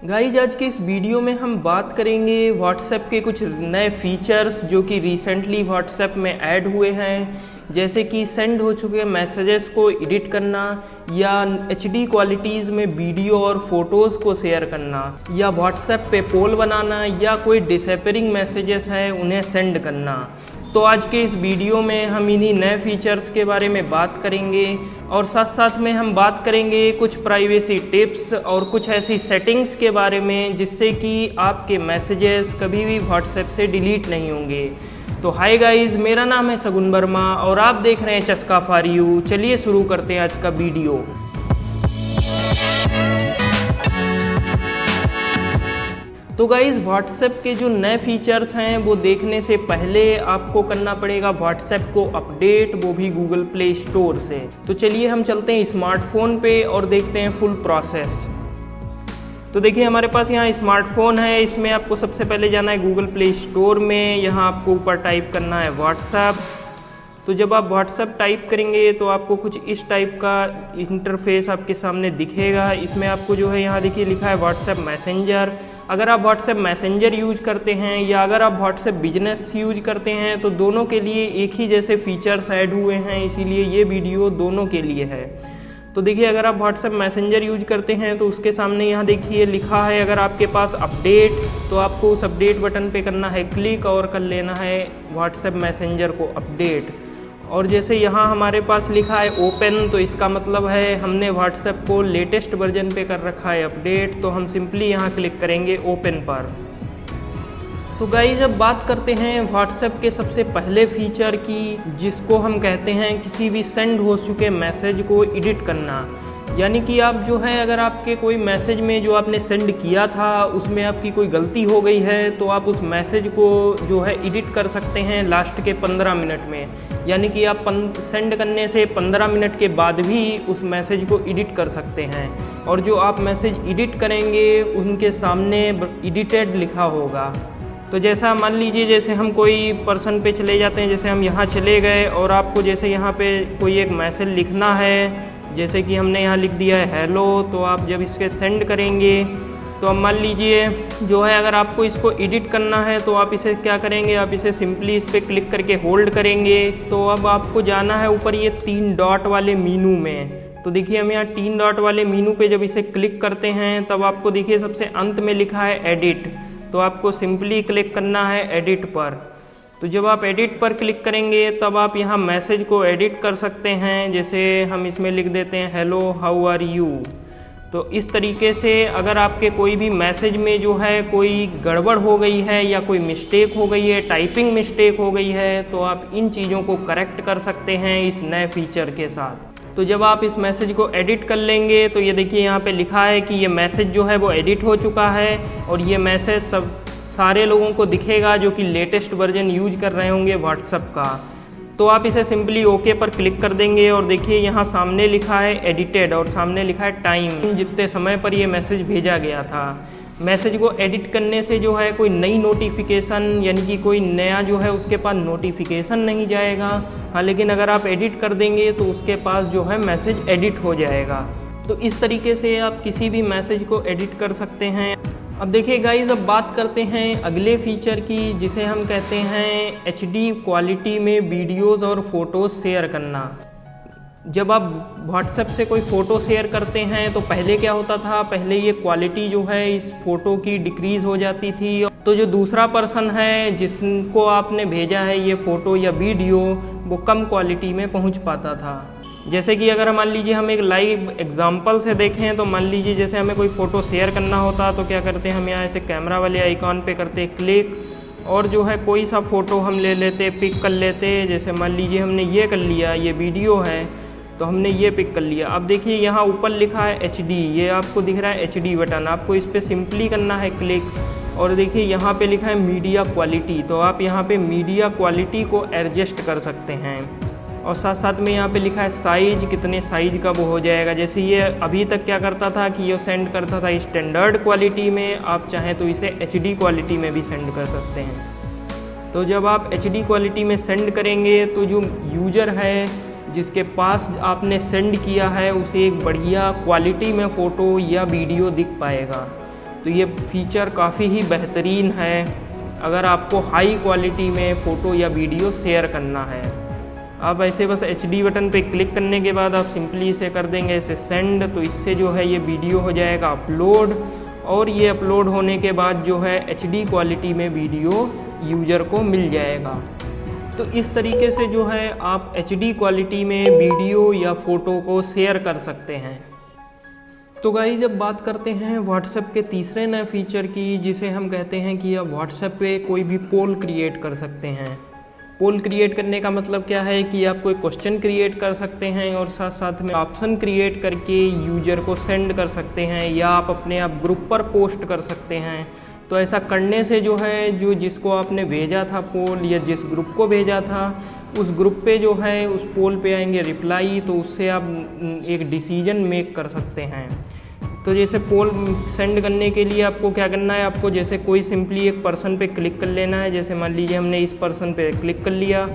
Guys आज के इस वीडियो में हम बात करेंगे व्हाट्सएप के कुछ नए फीचर्स जो कि रिसेंटली व्हाट्सएप में ऐड हुए हैं, जैसे कि सेंड हो चुके मैसेजेस को एडिट करना या HD क्वालिटीज़ में वीडियो और फोटोज़ को शेयर करना या व्हाट्सएप पे पोल बनाना या कोई डिसअपीयरिंग मैसेजेस हैं उन्हें सेंड करना। तो आज के इस वीडियो में हम इन्हीं नए फीचर्स के बारे में बात करेंगे और साथ साथ में हम बात करेंगे कुछ प्राइवेसी टिप्स और कुछ ऐसी सेटिंग्स के बारे में जिससे कि आपके मैसेजेस कभी भी व्हाट्सएप से डिलीट नहीं होंगे। तो हाय गाइस, मेरा नाम है सगुन वर्मा और आप देख रहे हैं चस्का फॉर यू। चलिए शुरू करते हैं आज का वीडियो। तो गाइज़ व्हाट्सएप के जो नए फीचर्स हैं वो देखने से पहले आपको करना पड़ेगा व्हाट्सएप को अपडेट, वो भी गूगल प्ले स्टोर से। तो चलिए हम चलते हैं स्मार्टफोन पे और देखते हैं फुल प्रोसेस। तो देखिए हमारे पास यहाँ स्मार्टफोन है, इसमें आपको सबसे पहले जाना है गूगल प्ले स्टोर में। यहाँ आपको ऊपर टाइप करना है व्हाट्सएप। तो जब आप व्हाट्सएप टाइप करेंगे तो आपको कुछ इस टाइप का इंटरफेस आपके सामने दिखेगा। इसमें आपको जो है यहाँ देखिए लिखा है व्हाट्सएप मैसेंजर। अगर आप व्हाट्सएप मैसेंजर यूज करते हैं या अगर आप व्हाट्सएप बिजनेस यूज करते हैं तो दोनों के लिए एक ही जैसे फीचर्स ऐड हुए हैं, इसीलिए ये वीडियो दोनों के लिए है। तो देखिए अगर आप व्हाट्सएप मैसेंजर यूज करते हैं तो उसके सामने यहाँ देखिए लिखा है अगर आपके पास अपडेट, तो आपको उस अपडेट बटन पे करना है क्लिक और कर लेना है व्हाट्सएप मैसेंजर को अपडेट। और जैसे यहाँ हमारे पास लिखा है ओपन, तो इसका मतलब है हमने व्हाट्सएप को लेटेस्ट वर्जन पे कर रखा है अपडेट, तो हम सिंपली यहाँ क्लिक करेंगे ओपन पर। तो गाइस अब बात करते हैं व्हाट्सएप के सबसे पहले फीचर की, जिसको हम कहते हैं किसी भी सेंड हो चुके मैसेज को एडिट करना। यानी कि आप जो है अगर आपके कोई मैसेज में जो आपने सेंड किया था उसमें आपकी कोई गलती हो गई है तो आप उस मैसेज को जो है एडिट कर सकते हैं लास्ट के 15 मिनट में। यानी कि आप सेंड करने से 15 मिनट के बाद भी उस मैसेज को एडिट कर सकते हैं और जो आप मैसेज एडिट करेंगे उनके सामने एडिटेड लिखा होगा। तो जैसा मान लीजिए जैसे हम कोई पर्सन पे चले जाते हैं, जैसे हम यहाँ चले गए और आपको जैसे यहाँ पे कोई एक मैसेज लिखना है, जैसे कि हमने यहाँ लिख दिया है हेलो, तो आप जब इसके सेंड करेंगे तो अब मान लीजिए जो है अगर आपको इसको एडिट करना है तो आप इसे क्या करेंगे, आप इसे सिंपली इस पर क्लिक करके होल्ड करेंगे। तो अब आपको जाना है ऊपर ये 3 डॉट वाले मीनू में। तो देखिए हम यहाँ 3 डॉट वाले मीनू पे जब इसे क्लिक करते हैं तब आपको देखिए सबसे अंत में लिखा है एडिट, तो आपको सिंपली क्लिक करना है एडिट पर। तो जब आप एडिट पर क्लिक करेंगे तब आप यहाँ मैसेज को एडिट कर सकते हैं। जैसे हम इसमें लिख देते हैं हेलो हाउ आर यू। तो इस तरीके से अगर आपके कोई भी मैसेज में जो है कोई गड़बड़ हो गई है या कोई मिस्टेक हो गई है, टाइपिंग मिस्टेक हो गई है, तो आप इन चीज़ों को करेक्ट कर सकते हैं इस नए फीचर के साथ। तो जब आप इस मैसेज को एडिट कर लेंगे तो ये देखिए यहाँ पे लिखा है कि ये मैसेज जो है वो एडिट हो चुका है और ये मैसेज सारे लोगों को दिखेगा जो कि लेटेस्ट वर्जन यूज कर रहे होंगे व्हाट्सएप का। तो आप इसे सिंपली ओके पर क्लिक कर देंगे और देखिए यहाँ सामने लिखा है एडिटेड और सामने लिखा है टाइम, जितने समय पर ये मैसेज भेजा गया था। मैसेज को एडिट करने से जो है कोई नई नोटिफिकेशन यानी कि कोई नया जो है उसके पास नोटिफिकेशन नहीं जाएगा। हाँ, लेकिन अगर आप एडिट कर देंगे तो उसके पास जो है मैसेज एडिट हो जाएगा। तो इस तरीके से आप किसी भी मैसेज को एडिट कर सकते हैं। अब देखिए गाइज अब बात करते हैं अगले फीचर की, जिसे हम कहते हैं HD क्वालिटी में वीडियोज़ और फोटोज़ शेयर करना। जब आप व्हाट्सएप से कोई फ़ोटो शेयर करते हैं तो पहले क्या होता था, पहले ये क्वालिटी जो है इस फ़ोटो की डिक्रीज़ हो जाती थी, तो जो दूसरा पर्सन है जिसको आपने भेजा है ये फ़ोटो या वीडियो वो कम क्वालिटी में पहुंच पाता था। जैसे कि अगर मान लीजिए हम एक लाइव एग्जांपल से देखें तो मान लीजिए जैसे हमें कोई फ़ोटो शेयर करना होता तो क्या करते हैं, हम यहाँ ऐसे कैमरा वाले आइकॉन पे करते क्लिक और जो है कोई सा फ़ोटो हम ले लेते, पिक कर लेते। जैसे मान लीजिए हमने ये कर लिया, ये वीडियो है तो हमने ये पिक कर लिया। अब देखिए यहाँ ऊपर लिखा है HD, ये आपको दिख रहा है HD बटन, आपको इस पर सिंपली करना है क्लिक और देखिए यहाँ पे लिखा है मीडिया क्वालिटी, तो आप यहाँ पे मीडिया क्वालिटी को एडजस्ट कर सकते हैं। और साथ साथ में यहाँ पे लिखा है साइज, कितने साइज का वो हो जाएगा। जैसे ये अभी तक क्या करता था कि ये सेंड करता था स्टैंडर्ड क्वालिटी में, आप चाहें तो इसे HD क्वालिटी में भी सेंड कर सकते हैं। तो जब आप HD क्वालिटी में सेंड करेंगे तो जो यूज़र है जिसके पास आपने सेंड किया है उसे एक बढ़िया क्वालिटी में फ़ोटो या वीडियो दिख पाएगा। तो ये फीचर काफ़ी ही बेहतरीन है अगर आपको हाई क्वालिटी में फ़ोटो या वीडियो शेयर करना है। आप ऐसे बस HD बटन पे क्लिक करने के बाद आप सिंपली इसे कर देंगे ऐसे सेंड, तो इससे जो है ये वीडियो हो जाएगा अपलोड, और ये अपलोड होने के बाद जो है HD क्वालिटी में वीडियो यूज़र को मिल जाएगा। तो इस तरीके से जो है आप HD क्वालिटी में वीडियो या फ़ोटो को शेयर कर सकते हैं। तो गाइस जब बात करते हैं व्हाट्सएप के तीसरे नए फीचर की, जिसे हम कहते हैं कि आप व्हाट्सएप पे कोई भी पोल क्रिएट कर सकते हैं। पोल क्रिएट करने का मतलब क्या है कि आप कोई क्वेश्चन क्रिएट कर सकते हैं और साथ साथ में ऑप्शन क्रिएट करके यूज़र को सेंड कर सकते हैं, या आप अपने आप ग्रुप पर पोस्ट कर सकते हैं। तो ऐसा करने से जो है जो जिसको आपने भेजा था पोल या जिस ग्रुप को भेजा था उस ग्रुप पे जो है उस पोल पे आएंगे रिप्लाई, तो उससे आप एक डिसीजन मेक कर सकते हैं। तो जैसे पोल सेंड करने के लिए आपको क्या करना है, आपको जैसे कोई सिंपली एक पर्सन पे क्लिक कर लेना है। जैसे मान लीजिए हमने इस पर्सन पे क्लिक कर लिया।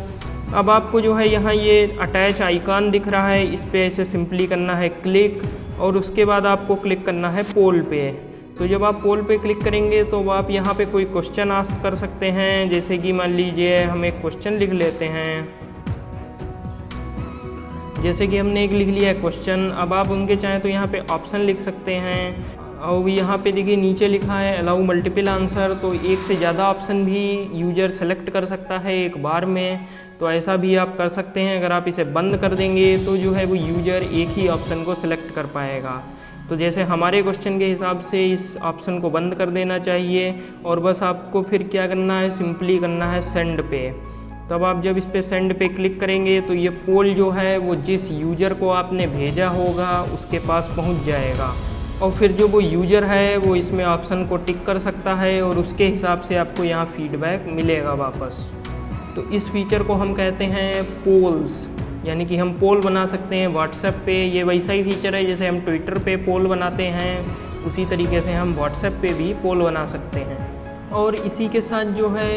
अब आपको जो है यहाँ ये अटैच आइकॉन दिख रहा है, इस पे ऐसे सिंपली करना है क्लिक, और उसके बाद आपको क्लिक करना है पोल पे। तो जब आप पोल पे क्लिक करेंगे तो आप यहाँ पे कोई क्वेश्चन आस्क कर सकते हैं। जैसे कि मान लीजिए हम एक क्वेश्चन लिख लेते हैं, जैसे कि हमने एक लिख लिया है क्वेश्चन। अब आप उनके चाहें तो यहाँ पे ऑप्शन लिख सकते हैं, और यहाँ पे देखिए नीचे लिखा है अलाउ मल्टीपल आंसर, तो एक से ज़्यादा ऑप्शन भी यूज़र सेलेक्ट कर सकता है एक बार में। तो ऐसा भी आप कर सकते हैं। अगर आप इसे बंद कर देंगे तो जो है वो यूज़र एक ही ऑप्शन को सिलेक्ट कर पाएगा। तो जैसे हमारे क्वेश्चन के हिसाब से इस ऑप्शन को बंद कर देना चाहिए, और बस आपको फिर क्या करना है, सिंपली करना है सेंड पे। तब आप जब इस पे सेंड पे क्लिक करेंगे तो ये पोल जो है वो जिस यूज़र को आपने भेजा होगा उसके पास पहुंच जाएगा, और फिर जो वो यूज़र है वो इसमें ऑप्शन को टिक कर सकता है और उसके हिसाब से आपको यहाँ फीडबैक मिलेगा वापस। तो इस फीचर को हम कहते हैं पोल्स, यानी कि हम पोल बना सकते हैं व्हाट्सएप पे। ये वैसा ही फीचर है जैसे हम ट्विटर पे पोल बनाते हैं, उसी तरीके से हम व्हाट्सएप पे भी पोल बना सकते हैं। और इसी के साथ जो है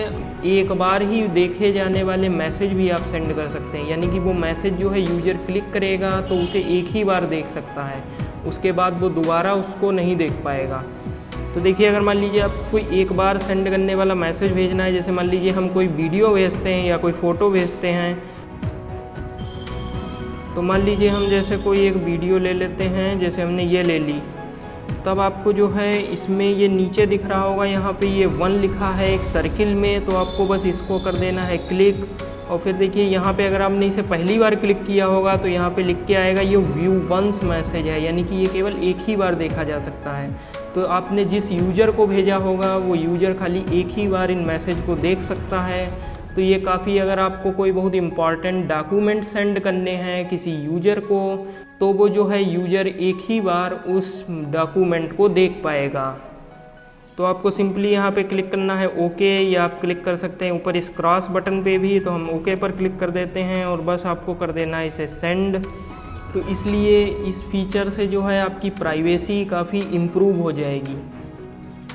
एक बार ही देखे जाने वाले मैसेज भी आप सेंड कर सकते हैं, यानी कि वो मैसेज जो है यूज़र क्लिक करेगा तो उसे एक ही बार देख सकता है, उसके बाद वो दोबारा उसको नहीं देख पाएगा। तो देखिए अगर मान लीजिए आप कोई एक बार सेंड करने वाला मैसेज भेजना है, जैसे मान लीजिए हम कोई वीडियो भेजते हैं या कोई फ़ोटो भेजते हैं, तो मान लीजिए हम जैसे कोई एक वीडियो ले लेते हैं, जैसे हमने ये ले ली। तब आपको जो है इसमें ये नीचे दिख रहा होगा, यहाँ पे ये 1 लिखा है एक सर्किल में, तो आपको बस इसको कर देना है क्लिक। और फिर देखिए यहाँ पे अगर आपने इसे पहली बार क्लिक किया होगा तो यहाँ पे लिख के आएगा ये व्यू वंस मैसेज है, यानी कि ये केवल एक ही बार देखा जा सकता है। तो आपने जिस यूज़र को भेजा होगा वो यूज़र खाली एक ही बार इन मैसेज को देख सकता है। तो ये काफ़ी, अगर आपको कोई बहुत इंपॉर्टेंट डॉक्यूमेंट सेंड करने हैं किसी यूज़र को, तो वो जो है यूज़र एक ही बार उस डॉक्यूमेंट को देख पाएगा। तो आपको सिंपली यहाँ पे क्लिक करना है ओके, या आप क्लिक कर सकते हैं ऊपर इस क्रॉस बटन पे भी, तो हम ओके पर क्लिक कर देते हैं और बस आपको कर देना है इसे सेंड। तो इसलिए इस फीचर से जो है आपकी प्राइवेसी काफ़ी इम्प्रूव हो जाएगी।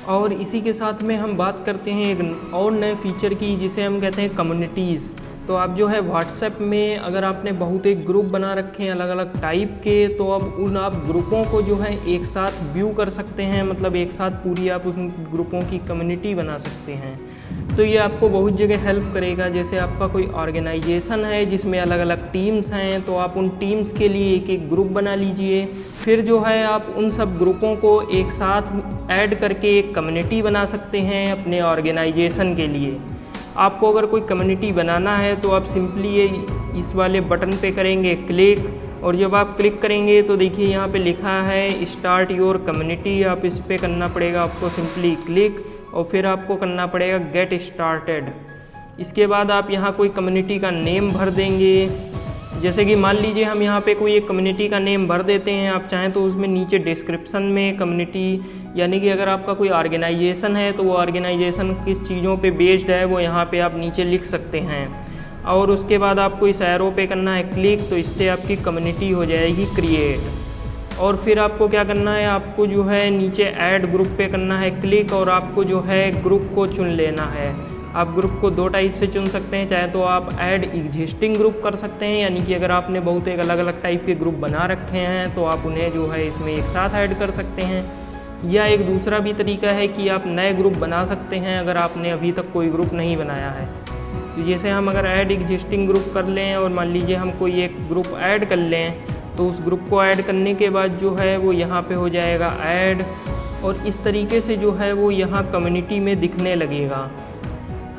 और इसी के साथ में हम बात करते हैं एक और नए फीचर की, जिसे हम कहते हैं कम्युनिटीज़। तो आप जो है व्हाट्सएप में अगर आपने बहुत एक ग्रुप बना रखे हैं अलग अलग टाइप के, तो अब उन आप ग्रुपों को जो है एक साथ व्यू कर सकते हैं, मतलब एक साथ पूरी आप उन ग्रुपों की कम्युनिटी बना सकते हैं। तो ये आपको बहुत जगह हेल्प करेगा। जैसे आपका कोई ऑर्गेनाइजेशन है जिसमें अलग अलग टीम्स हैं, तो आप उन टीम्स के लिए एक एक ग्रुप बना लीजिए। फिर जो है आप उन सब ग्रुपों को एक साथ ऐड करके एक कम्युनिटी बना सकते हैं अपने ऑर्गेनाइजेशन के लिए। आपको अगर कोई कम्युनिटी बनाना है तो आप सिंपली ये इस वाले बटन पे करेंगे क्लिक, और जब आप क्लिक करेंगे तो देखिए यहाँ पे लिखा है स्टार्ट योर कम्युनिटी। आप इस पे करना पड़ेगा आपको सिंपली क्लिक, और फिर आपको करना पड़ेगा गेट स्टार्टेड। इसके बाद आप यहाँ कोई कम्युनिटी का नेम भर देंगे। जैसे कि मान लीजिए हम यहाँ पे कोई एक कम्युनिटी का नेम भर देते हैं, आप चाहें तो उसमें नीचे डिस्क्रिप्शन में कम्युनिटी, यानी कि अगर आपका कोई ऑर्गेनाइजेशन है तो वो ऑर्गेनाइजेशन किस चीज़ों पे बेस्ड है वो यहाँ पे आप नीचे लिख सकते हैं। और उसके बाद आपको इस एरो पे करना है क्लिक, तो इससे आपकी कम्युनिटी हो जाएगी क्रिएट। और फिर आपको क्या करना है, आपको जो है नीचे ऐड ग्रुप पे करना है क्लिक, और आपको जो है ग्रुप को चुन लेना है। आप ग्रुप को 2 टाइप से चुन सकते हैं, चाहे तो आप ऐड एग्जिस्टिंग ग्रुप कर सकते हैं, यानी कि अगर आपने बहुत एक अलग अलग टाइप के ग्रुप बना रखे हैं तो आप उन्हें जो है इसमें एक साथ ऐड कर सकते हैं, या एक दूसरा भी तरीका है कि आप नए ग्रुप बना सकते हैं अगर आपने अभी तक कोई ग्रुप नहीं बनाया है। तो जैसे हम अगर ऐड एग्जिस्टिंग ग्रुप कर लें और मान लीजिए हम कोई एक ग्रुप ऐड कर लें, तो उस ग्रुप को ऐड करने के बाद जो है वो यहाँ पे हो जाएगा ऐड, और इस तरीके से जो है वो यहाँ कम्युनिटी में दिखने लगेगा।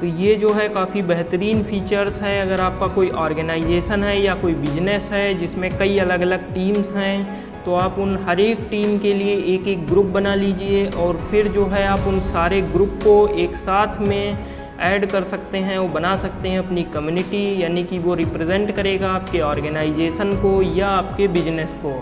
तो ये जो है काफ़ी बेहतरीन फीचर्स है। अगर आपका कोई ऑर्गेनाइजेशन है या कोई बिजनेस है जिसमें कई अलग अलग टीम्स हैं, तो आप उन हर एक टीम के लिए एक एक ग्रुप बना लीजिए और फिर जो है आप उन सारे ग्रुप को एक साथ में ऐड कर सकते हैं, वो बना सकते हैं अपनी कम्युनिटी, यानी कि वो रिप्रेजेंट करेगा आपके ऑर्गेनाइजेशन को या आपके बिजनेस को।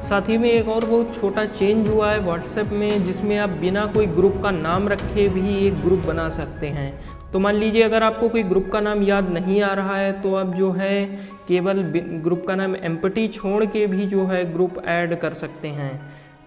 साथ ही में एक और बहुत छोटा चेंज हुआ है व्हाट्सएप में, जिसमें आप बिना कोई ग्रुप का नाम रखे भी एक ग्रुप बना सकते हैं। तो मान लीजिए अगर आपको कोई ग्रुप का नाम याद नहीं आ रहा है, तो आप जो है केवल ग्रुप का नाम एम्प्टी छोड़ के भी जो है ग्रुप ऐड कर सकते हैं।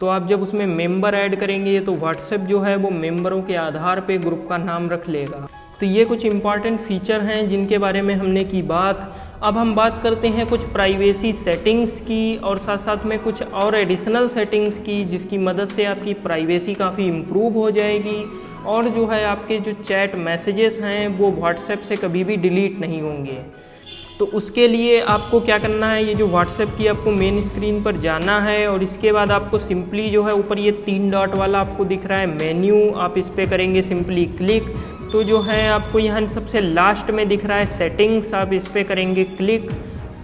तो आप जब उसमें मेंबर ऐड करेंगे तो व्हाट्सएप जो है वो मेंबरों के आधार पे ग्रुप का नाम रख लेगा। तो ये कुछ इंपॉर्टेंट फीचर हैं जिनके बारे में हमने की बात। अब हम बात करते हैं कुछ प्राइवेसी सेटिंग्स की और साथ साथ में कुछ और एडिशनल सेटिंग्स की, जिसकी मदद से आपकी प्राइवेसी काफ़ी इम्प्रूव हो जाएगी और जो है आपके जो चैट मैसेजेस हैं वो व्हाट्सएप से कभी भी डिलीट नहीं होंगे। तो उसके लिए आपको क्या करना है, ये जो व्हाट्सएप की आपको मेन स्क्रीन पर जाना है और इसके बाद आपको सिंपली जो है ऊपर ये 3 डॉट वाला आपको दिख रहा है मेन्यू, आप इस पर करेंगे सिंपली क्लिक। तो जो है आपको यहाँ सबसे लास्ट में दिख रहा है सेटिंग्स, आप इस पर करेंगे क्लिक।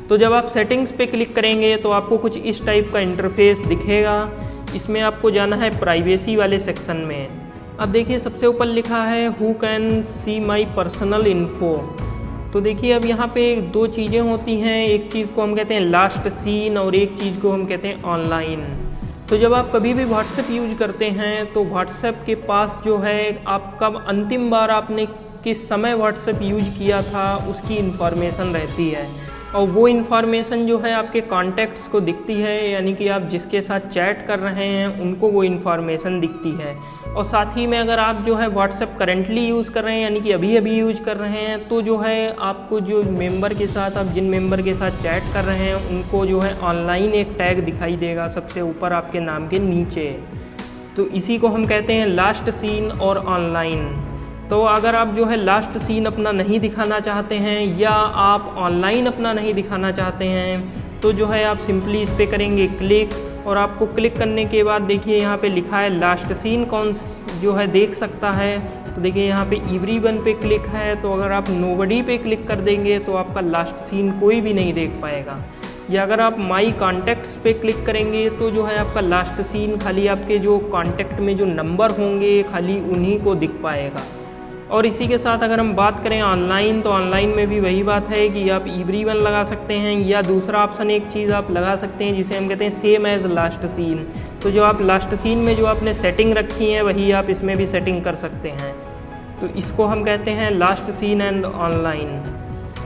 तो जब आप सेटिंग्स पे क्लिक करेंगे तो आपको कुछ इस टाइप का इंटरफेस दिखेगा। इसमें आपको जाना है प्राइवेसी वाले सेक्शन में। अब देखिए सबसे ऊपर लिखा है who can see my personal info. तो देखिए अब यहाँ पे 2 चीज़ें होती हैं, एक चीज़ को हम कहते हैं लास्ट सीन और एक चीज़ को हम कहते हैं ऑनलाइन। तो जब आप कभी भी व्हाट्सएप यूज करते हैं तो व्हाट्सएप के पास जो है आप कब अंतिम बार आपने किस समय व्हाट्सएप यूज किया था उसकी इन्फॉर्मेशन रहती है, और वो इन्फॉर्मेशन जो है आपके कॉन्टैक्ट्स को दिखती है, यानी कि आप जिसके साथ चैट कर रहे हैं उनको वो इन्फॉर्मेशन दिखती है। और साथ ही में अगर आप जो है व्हाट्सएप करंटली यूज़ कर रहे हैं, यानी कि अभी अभी यूज कर रहे हैं, तो जो है आपको जो मेंबर के साथ आप जिन मेंबर के साथ चैट कर रहे हैं उनको जो है ऑनलाइन एक टैग दिखाई देगा सबसे ऊपर आपके नाम के नीचे। तो इसी को हम कहते हैं लास्ट सीन और ऑनलाइन। तो अगर आप जो है लास्ट सीन अपना नहीं दिखाना चाहते हैं या आप ऑनलाइन अपना नहीं दिखाना चाहते हैं, तो जो है आप सिंपली इस पर करेंगे क्लिक, और आपको क्लिक करने के बाद देखिए यहाँ पे लिखा है लास्ट सीन कौन जो है देख सकता है। तो देखिए यहाँ पे एवरीवन पे क्लिक है, तो अगर आप नोबडी पे क्लिक कर देंगे तो आपका लास्ट सीन कोई भी नहीं देख पाएगा। या अगर आप माई कॉन्टैक्ट्स पे क्लिक करेंगे तो जो है आपका लास्ट सीन खाली आपके जो कॉन्टैक्ट में जो नंबर होंगे खाली उन्हीं को दिख पाएगा। और इसी के साथ अगर हम बात करें ऑनलाइन, तो ऑनलाइन में भी वही बात है कि आप एवरीवन लगा सकते हैं, या दूसरा ऑप्शन एक चीज़ आप लगा सकते हैं जिसे हम कहते हैं सेम एज लास्ट सीन। तो जो आप लास्ट सीन में जो आपने सेटिंग रखी है वही आप इसमें भी सेटिंग कर सकते हैं। तो इसको हम कहते हैं लास्ट सीन एंड ऑनलाइन।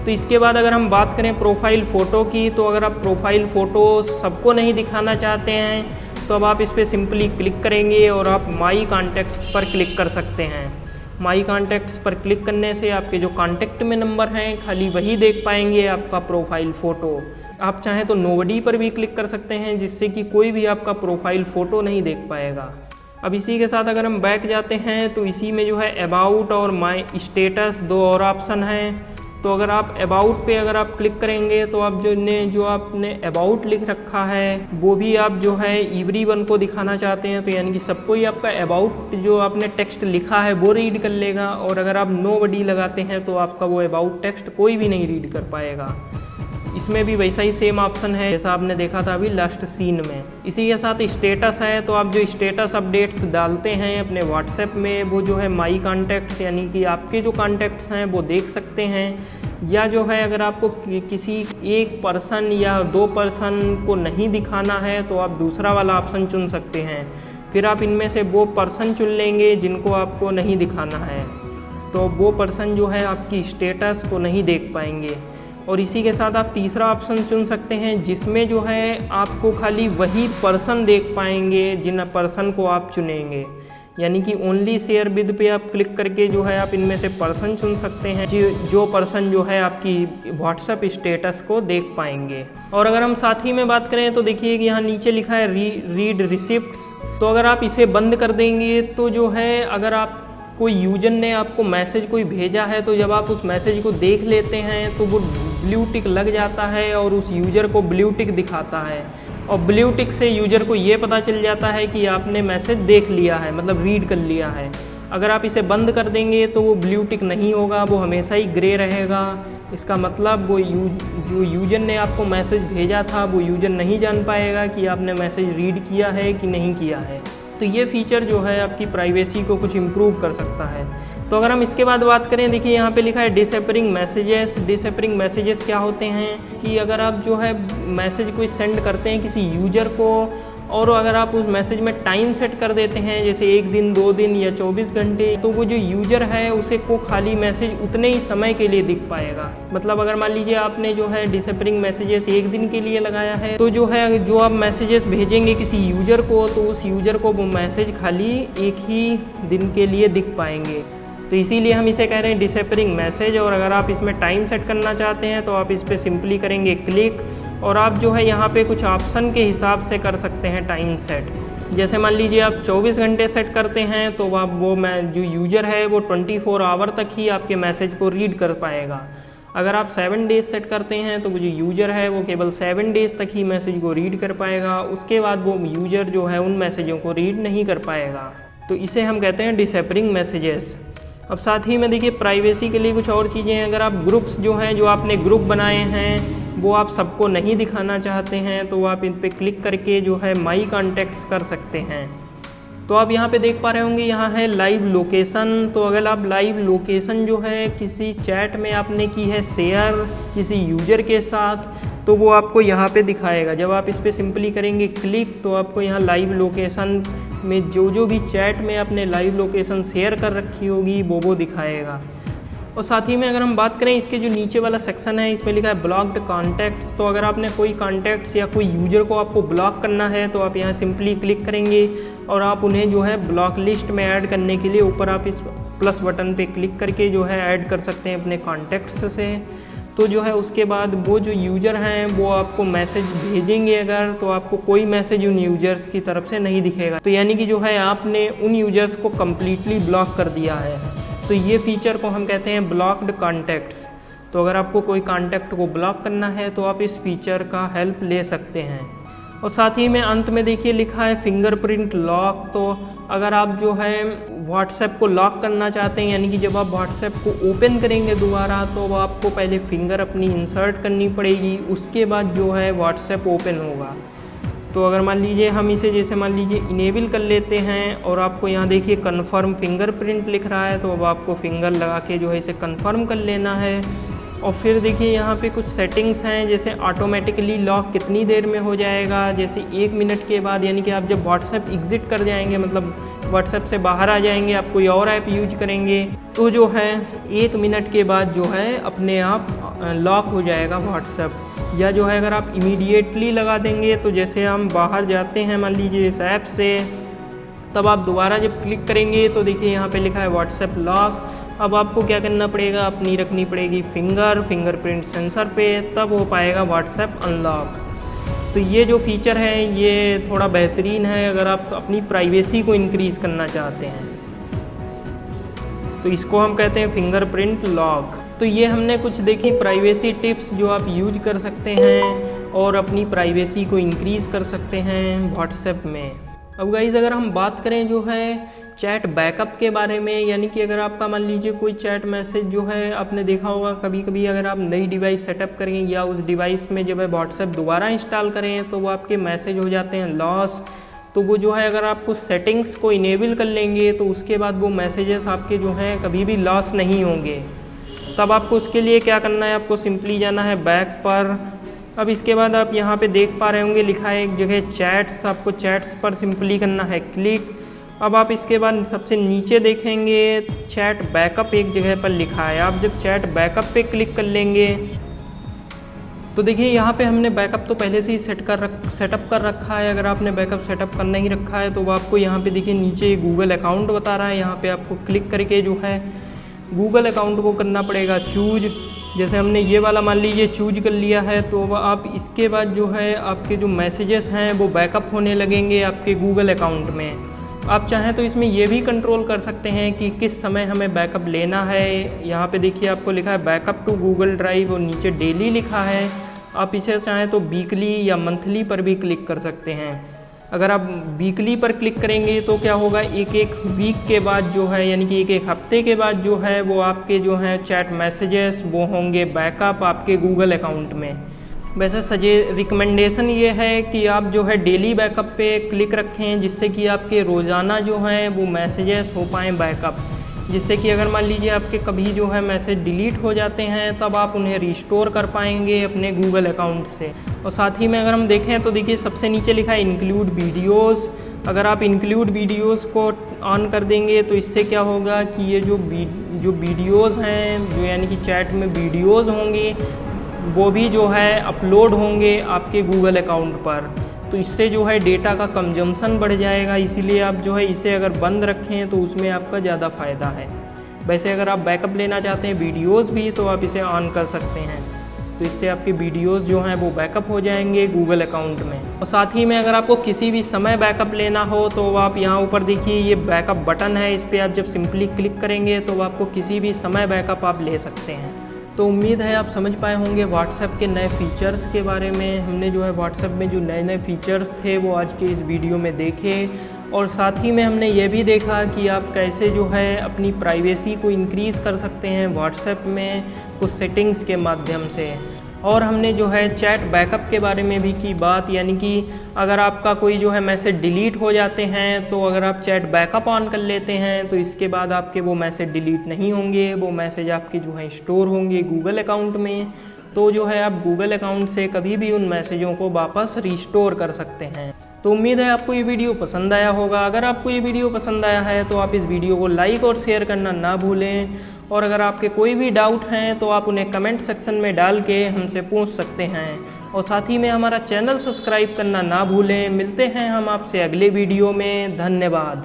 तो इसके बाद अगर हम बात करें प्रोफाइल फ़ोटो की, तो अगर आप प्रोफाइल फ़ोटो सबको नहीं दिखाना चाहते हैं तो अब आप इस पर सिंपली क्लिक करेंगे और आप माई कॉन्टैक्ट्स पर क्लिक कर सकते हैं। माई कॉन्टैक्ट्स पर क्लिक करने से आपके जो कॉन्टैक्ट में नंबर हैं खाली वही देख पाएंगे आपका प्रोफाइल फ़ोटो। आप चाहें तो नोबडी पर भी क्लिक कर सकते हैं, जिससे कि कोई भी आपका प्रोफाइल फ़ोटो नहीं देख पाएगा। अब इसी के साथ अगर हम बैक जाते हैं तो इसी में जो है अबाउट और माई स्टेटस 2 और ऑप्शन हैं। तो अगर आप अबाउट पे अगर आप क्लिक करेंगे तो आप जो आपने अबाउट लिख रखा है वो भी आप जो है एवरीवन को दिखाना चाहते हैं, तो यानी कि सबको ही आपका अबाउट जो आपने टेक्स्ट लिखा है वो रीड कर लेगा। और अगर आप नोबडी लगाते हैं तो आपका वो अबाउट टेक्स्ट कोई भी नहीं रीड कर पाएगा। इसमें भी वैसा ही सेम ऑप्शन है जैसा आपने देखा था अभी लास्ट सीन में। इसी के साथ स्टेटस है, तो आप जो स्टेटस अपडेट्स डालते हैं अपने व्हाट्सएप में वो जो है माई कॉन्टैक्ट्स यानी कि आपके जो कॉन्टैक्ट्स हैं वो देख सकते हैं। या जो है अगर आपको किसी एक पर्सन या 2 पर्सन को नहीं दिखाना है तो आप दूसरा वाला ऑप्शन चुन सकते हैं। फिर आप इनमें से वो पर्सन चुन लेंगे जिनको आपको नहीं दिखाना है, तो वो पर्सन जो है आपकी स्टेटस को नहीं देख पाएंगे। और इसी के साथ आप तीसरा ऑप्शन चुन सकते हैं जिसमें जो है आपको खाली वही पर्सन देख पाएंगे जिन पर्सन को आप चुनेंगे। यानी कि ओनली शेयर विद पे आप क्लिक करके जो है आप इनमें से पर्सन चुन सकते हैं जो पर्सन जो है आपकी व्हाट्सएप स्टेटस को देख पाएंगे। और अगर हम साथ ही में बात करें तो देखिए कि यहाँ नीचे लिखा है रीड रिसिप्ट्स। तो अगर आप इसे बंद कर देंगे तो जो है अगर आप कोई यूजर ने आपको मैसेज कोई भेजा है तो जब आप उस मैसेज को देख लेते हैं तो वो ब्लू टिक लग जाता है और उस यूज़र को ब्लू टिक दिखाता है और ब्लू टिक से यूज़र को ये पता चल जाता है कि आपने मैसेज देख लिया है, मतलब रीड कर लिया है। अगर आप इसे बंद कर देंगे तो वो ब्लू टिक नहीं होगा, वो हमेशा ही ग्रे रहेगा। इसका मतलब वो जो यूज़र ने आपको मैसेज भेजा था वो यूज़र नहीं जान पाएगा कि आपने मैसेज रीड किया है कि नहीं किया है। तो ये फीचर जो है आपकी प्राइवेसी को कुछ इम्प्रूव कर सकता है। तो अगर हम इसके बाद बात करें, देखिए यहाँ पे लिखा है डिसअपियरिंग मैसेजेस। डिसअपियरिंग मैसेजेस क्या होते हैं कि अगर आप जो है मैसेज कोई सेंड करते हैं किसी यूज़र को और अगर आप उस मैसेज में टाइम सेट कर देते हैं जैसे 1 दिन 2 दिन या 24 घंटे, तो वो जो यूज़र है उसे को खाली मैसेज उतने ही समय के लिए दिख पाएगा। मतलब अगर मान लीजिए आपने जो है डिसअपियरिंग मैसेजेस 1 दिन के लिए लगाया है तो जो है जो आप मैसेजेस भेजेंगे किसी यूज़र को तो उस यूज़र को वो मैसेज खाली 1 ही दिन के लिए दिख पाएंगे। तो इसीलिए हम इसे कह रहे हैं डिसअपियरिंग मैसेज। और अगर आप इसमें टाइम सेट करना चाहते हैं तो आप इस पर सिंपली करेंगे क्लिक और आप जो है यहाँ पे कुछ ऑप्शन के हिसाब से कर सकते हैं टाइम सेट। जैसे मान लीजिए आप 24 घंटे सेट करते हैं तो आप जो यूज़र है वो 24 आवर तक ही आपके मैसेज को रीड कर पाएगा। अगर आप 7 डेज सेट करते हैं तो वो जो यूज़र है वो केवल 7 डेज तक ही मैसेज को रीड कर पाएगा, उसके बाद वो यूज़र जो है उन मैसेजों को रीड नहीं कर पाएगा। तो इसे हम कहते हैं डिसअपियरिंग मैसेजेस। अब साथ ही में देखिए प्राइवेसी के लिए कुछ और चीज़ें हैं। अगर आप ग्रुप्स जो हैं जो आपने ग्रुप बनाए हैं वो आप सबको नहीं दिखाना चाहते हैं तो आप इन पे क्लिक करके जो है माई कॉन्टैक्ट्स कर सकते हैं। तो आप यहाँ पे देख पा रहे होंगे यहाँ है लाइव लोकेशन। तो अगर आप लाइव लोकेशन जो है किसी चैट में आपने की है शेयर किसी यूज़र के साथ तो वो आपको यहाँ पे दिखाएगा। जब आप इस पर सिंपली करेंगे क्लिक तो आपको यहाँ लाइव लोकेशन में जो भी चैट में आपने लाइव लोकेशन शेयर कर रखी होगी वो दिखाएगा। और साथ ही में अगर हम बात करें इसके जो नीचे वाला सेक्शन है इसमें लिखा है ब्लॉक्ड कॉन्टैक्ट्स। तो अगर आपने कोई कॉन्टैक्ट्स या कोई यूज़र को आपको ब्लॉक करना है तो आप यहाँ सिंपली क्लिक करेंगे और आप उन्हें जो है ब्लॉक लिस्ट में ऐड करने के लिए ऊपर आप इस प्लस बटन पे क्लिक करके जो है ऐड कर सकते हैं अपने कॉन्टैक्ट्स से। तो जो है उसके बाद वो जो यूज़र हैं वो आपको मैसेज भेजेंगे अगर तो आपको कोई मैसेज उन यूज़र्स की तरफ से नहीं दिखेगा। तो यानी कि जो है आपने उन यूज़र्स को कम्प्लीटली ब्लॉक कर दिया है। तो ये फीचर को हम कहते हैं ब्लॉक्ड कॉन्टैक्ट्स। तो अगर आपको कोई कॉन्टैक्ट को ब्लॉक करना है तो आप इस फीचर का हेल्प ले सकते हैं। और साथ ही में अंत में देखिए लिखा है फिंगरप्रिंट लॉक। तो अगर आप जो है व्हाट्सएप को लॉक करना चाहते हैं यानी कि जब आप व्हाट्सएप को ओपन करेंगे दोबारा तो आपको पहले फिंगर अपनी इंसर्ट करनी पड़ेगी, उसके बाद जो है व्हाट्सएप ओपन होगा। तो अगर मान लीजिए हम इसे जैसे मान लीजिए इनेबल कर लेते हैं और आपको यहाँ देखिए कन्फर्म फिंगरप्रिंट लिख रहा है तो अब आपको फिंगर लगा के जो है इसे कन्फर्म कर लेना है। और फिर देखिए यहाँ पे कुछ सेटिंग्स हैं जैसे ऑटोमेटिकली लॉक कितनी देर में हो जाएगा, जैसे 1 मिनट के बाद, यानी कि आप जब व्हाट्सएप एग्ज़िट कर जाएंगे मतलब व्हाट्सएप से बाहर आ जाएंगे आप कोई और ऐप यूज करेंगे तो जो है 1 मिनट के बाद जो है अपने आप लॉक हो जाएगा व्हाट्सएप। या जो है अगर आप इमीडिएटली लगा देंगे तो जैसे हम बाहर जाते हैं मान लीजिए इस ऐप से तब आप दोबारा जब क्लिक करेंगे तो देखिए यहाँ पे लिखा है व्हाट्सएप लॉक। अब आपको क्या करना पड़ेगा, अपनी रखनी पड़ेगी फिंगरप्रिंट सेंसर पे, तब हो पाएगा व्हाट्सएप अनलॉक। तो ये जो फीचर है ये थोड़ा बेहतरीन है अगर आप अपनी प्राइवेसी को इंक्रीज़ करना चाहते हैं। तो इसको हम कहते हैं फिंगरप्रिंट लॉक। तो ये हमने कुछ देखी प्राइवेसी टिप्स जो आप यूज कर सकते हैं और अपनी प्राइवेसी को इंक्रीज़ कर सकते हैं व्हाट्सएप में। अब गाइज़ अगर हम बात करें जो है चैट बैकअप के बारे में, यानी कि अगर आपका मान लीजिए कोई चैट मैसेज जो है आपने देखा होगा कभी कभी अगर आप नई डिवाइस सेटअप करें या उस डिवाइस में जब है व्हाट्सएप दोबारा इंस्टॉल करें तो वो आपके मैसेज हो जाते हैं लॉस। तो वो जो है अगर आप कुछ सेटिंग्स को इनेबल कर लेंगे तो उसके बाद वो मैसेजेस आपके जो हैं कभी भी लॉस नहीं होंगे। तब आपको उसके लिए क्या करना है, आपको सिंपली जाना है बैक पर। अब इसके बाद आप यहाँ पे देख पा रहे होंगे लिखा है एक जगह चैट्स, आपको चैट्स पर सिंपली करना है क्लिक। अब आप इसके बाद सबसे नीचे देखेंगे चैट बैकअप एक जगह पर लिखा है, आप जब चैट बैकअप पे क्लिक कर लेंगे तो देखिए यहाँ पे हमने बैकअप तो पहले से ही सेटअप कर रखा है। अगर आपने बैकअप सेटअप कर नहीं रखा है तो वो आपको यहाँ पे देखिए नीचे गूगल अकाउंट बता रहा है। यहाँ पे आपको क्लिक करके जो है गूगल अकाउंट को करना पड़ेगा चूज। जैसे हमने ये वाला मान लीजिए चूज कर लिया है, तो आप इसके बाद जो है आपके जो मैसेजेस हैं वो बैकअप होने लगेंगे आपके गूगल अकाउंट में। आप चाहें तो इसमें ये भी कंट्रोल कर सकते हैं कि किस समय हमें बैकअप लेना है। यहाँ पे देखिए आपको लिखा है बैकअप टू गूगल ड्राइव और नीचे डेली लिखा है। आप इसे चाहें तो वीकली या मंथली पर भी क्लिक कर सकते हैं। अगर आप वीकली पर क्लिक करेंगे तो क्या होगा, एक वीक के बाद जो है यानी कि एक हफ्ते के बाद जो है वो आपके जो हैं चैट मैसेजेस वो होंगे बैकअप आपके गूगल अकाउंट में। वैसे रिकमेंडेशन ये है कि आप जो है डेली बैकअप पे क्लिक रखें, जिससे कि आपके रोज़ाना जो हैं वो मैसेजेस हो पाएँ बैकअप, जिससे कि अगर मान लीजिए आपके कभी जो है मैसेज डिलीट हो जाते हैं तब आप उन्हें रिस्टोर कर पाएंगे अपने गूगल अकाउंट से। और साथ ही में अगर हम देखें तो देखिए सबसे नीचे लिखा है इंक्लूड वीडियोज़। अगर आप इंक्लूड वीडियोज़ को ऑन कर देंगे तो इससे क्या होगा कि ये जो वीडियोज़ हैं जो यानी कि चैट में वीडियोज़ होंगे वो भी जो है अपलोड होंगे आपके गूगल अकाउंट पर। तो इससे जो है डेटा का कंजम्पशन बढ़ जाएगा, इसीलिए आप जो है इसे अगर बंद रखें तो उसमें आपका ज़्यादा फ़ायदा है। वैसे अगर आप बैकअप लेना चाहते हैं वीडियोज़ भी तो आप इसे ऑन कर सकते हैं, तो इससे आपके वीडियोज़ जो हैं वो बैकअप हो जाएंगे गूगल अकाउंट में। और साथ ही में अगर आपको किसी भी समय बैकअप लेना हो तो आप यहाँ ऊपर देखिए ये बैकअप बटन है, इस पर आप जब सिंपली क्लिक करेंगे तो आपको किसी भी समय बैकअप आप ले सकते हैं। तो उम्मीद है आप समझ पाए होंगे व्हाट्सएप के नए फीचर्स के बारे में। हमने जो है व्हाट्सएप में जो नए नए फीचर्स थे वो आज के इस वीडियो में देखे, और साथ ही में हमने ये भी देखा कि आप कैसे जो है अपनी प्राइवेसी को इंक्रीज़ कर सकते हैं व्हाट्सएप में कुछ सेटिंग्स के माध्यम से। और हमने जो है चैट बैकअप के बारे में भी की बात, यानी कि अगर आपका कोई जो है मैसेज डिलीट हो जाते हैं तो अगर आप चैट बैकअप ऑन कर लेते हैं तो इसके बाद आपके वो मैसेज डिलीट नहीं होंगे, वो मैसेज आपके जो है स्टोर होंगे गूगल अकाउंट में। तो जो है आप गूगल अकाउंट से कभी भी उन मैसेजों को वापस रिस्टोर कर सकते हैं। तो उम्मीद है आपको ये वीडियो पसंद आया होगा। अगर आपको ये वीडियो पसंद आया है तो आप इस वीडियो को लाइक और शेयर करना ना भूलें, और अगर आपके कोई भी डाउट हैं तो आप उन्हें कमेंट सेक्शन में डाल के हमसे पूछ सकते हैं। और साथ ही में हमारा चैनल सब्सक्राइब करना ना भूलें। मिलते हैं हम आपसे अगले वीडियो में। धन्यवाद।